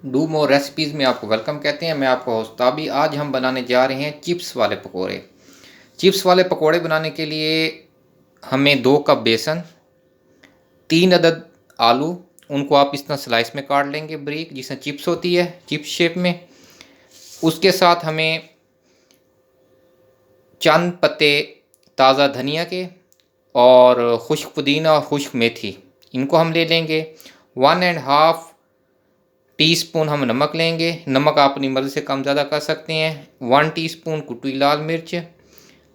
Do more recipes में आपको welcome कहते हैं। मैं आपका होस्ट ताबी। आज हम बनाने जा रहे हैं चिप्स वाले पकोड़े। चिप्स वाले पकोड़े बनाने के लिए हमें 2 कप बेसन, 3 अदद आलू, उनको आप इस तरह स्लाइस में काट लेंगे बारीक, जिसमें चिप्स होती है, चिप्स शेप में। उसके साथ हमें चंद पत्ते ताज़ा धनिया के और खुश्क पुदीना और खुश्क मेथी, इनको हम ले लेंगे। 1.5 टीस्पून हम नमक लेंगे। नमक आप अपनी मर्ज़ी से कम ज़्यादा कर सकते हैं। 1 टीस्पून कुटी लाल मिर्च।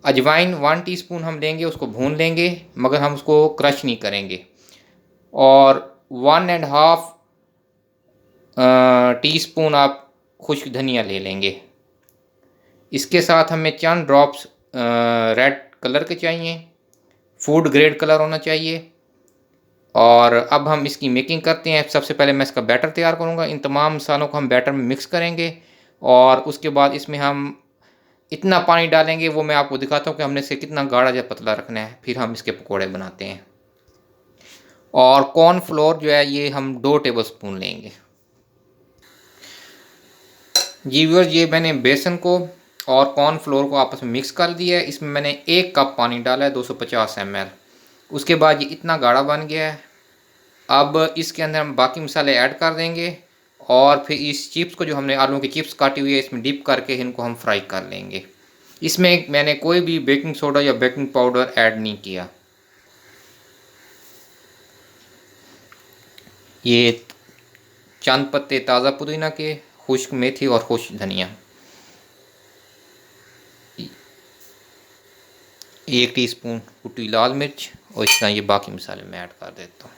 अजवाइन 1 टीस्पून हम लेंगे, उसको भून लेंगे मगर हम उसको क्रश नहीं करेंगे। और 1.5 टीस्पून आप खुश्क धनिया ले लेंगे। इसके साथ हमें चंद ड्रॉप्स रेड कलर के चाहिए, फूड ग्रेड कलर होना चाहिए। और अब हम इसकी मेकिंग करते हैं। सबसे पहले मैं इसका बैटर तैयार करूंगा। इन तमाम मसालों को हम बैटर में मिक्स करेंगे और उसके बाद इसमें हम इतना पानी डालेंगे, वो मैं आपको दिखाता हूँ कि हमने इसे कितना गाढ़ा या पतला रखना है। फिर हम इसके पकोड़े बनाते हैं। और कॉर्नफ्लोर जो है ये हम 2 टेबल स्पून लेंगे। जी व्यूअर्स, ये मैंने बेसन को और कॉर्नफ्लोर को आपस में मिक्स कर दिया है। इसमें मैंने 1 कप पानी डाला है, 250 ml। उसके बाद ये इतना गाढ़ा बन गया है। अब इसके अंदर हम बाकी मसाले ऐड कर देंगे और फिर इस चिप्स को, जो हमने आलू की चिप्स काटी हुई है, इसमें डिप करके इनको हम फ्राई कर लेंगे। इसमें मैंने कोई भी बेकिंग सोडा या बेकिंग पाउडर ऐड नहीं किया। ये चंद पत्ते ताज़ा पुदीना के, खुश्क मेथी और खुश्क धनिया, 1 टीस्पून कुटी लाल मिर्च, और इस तरह ये बाकी मसाले मैं ऐड कर देता हूँ।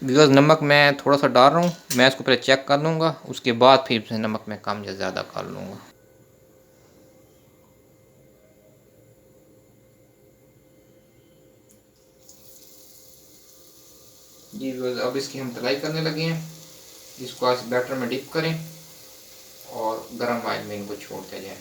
बिकॉज नमक मैं थोड़ा सा डाल रहा हूँ, मैं इसको पहले चेक कर लूँगा, उसके बाद फिर से नमक मैं कम या ज़्यादा कर लूँगा। जी बिकॉज अब इसकी हम तलाई करने लगे हैं। इसको इस बैटर में डिप करें और गर्म ऑयल में इनको छोड़ते जाएं।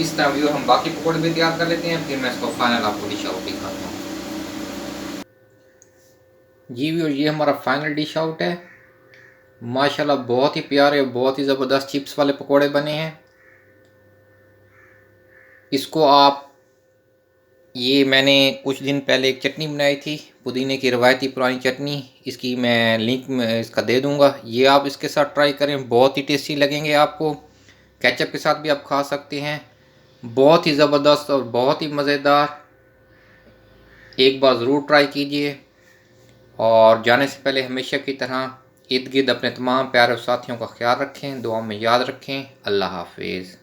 इस तरह व्यूअर हम बाकी पकौड़े भी तैयार कर लेते हैं, फिर मैं इसको फाइनल आपको डिश आउट दिखाता हूँ। जी व्यूअर, ये हमारा फाइनल डिश आउट है। माशाल्लाह बहुत ही प्यारे, बहुत ही ज़बरदस्त चिप्स वाले पकौड़े बने हैं। इसको आप, ये मैंने कुछ दिन पहले एक चटनी बनाई थी, पुदीने की रवायती पुरानी चटनी, इसकी मैं लिंक में इसका दे दूंगा। ये आप इसके साथ ट्राई करें, बहुत ही टेस्टी लगेंगे आपको। केचप के साथ भी आप खा सकते हैं। बहुत ही ज़बरदस्त और बहुत ही मज़ेदार। एक बार ज़रूर ट्राई कीजिए। और जाने से पहले हमेशा की तरह इर्द गिर्द अपने तमाम प्यारे साथियों का ख्याल रखें, दुआ में याद रखें। अल्लाह हाफिज़।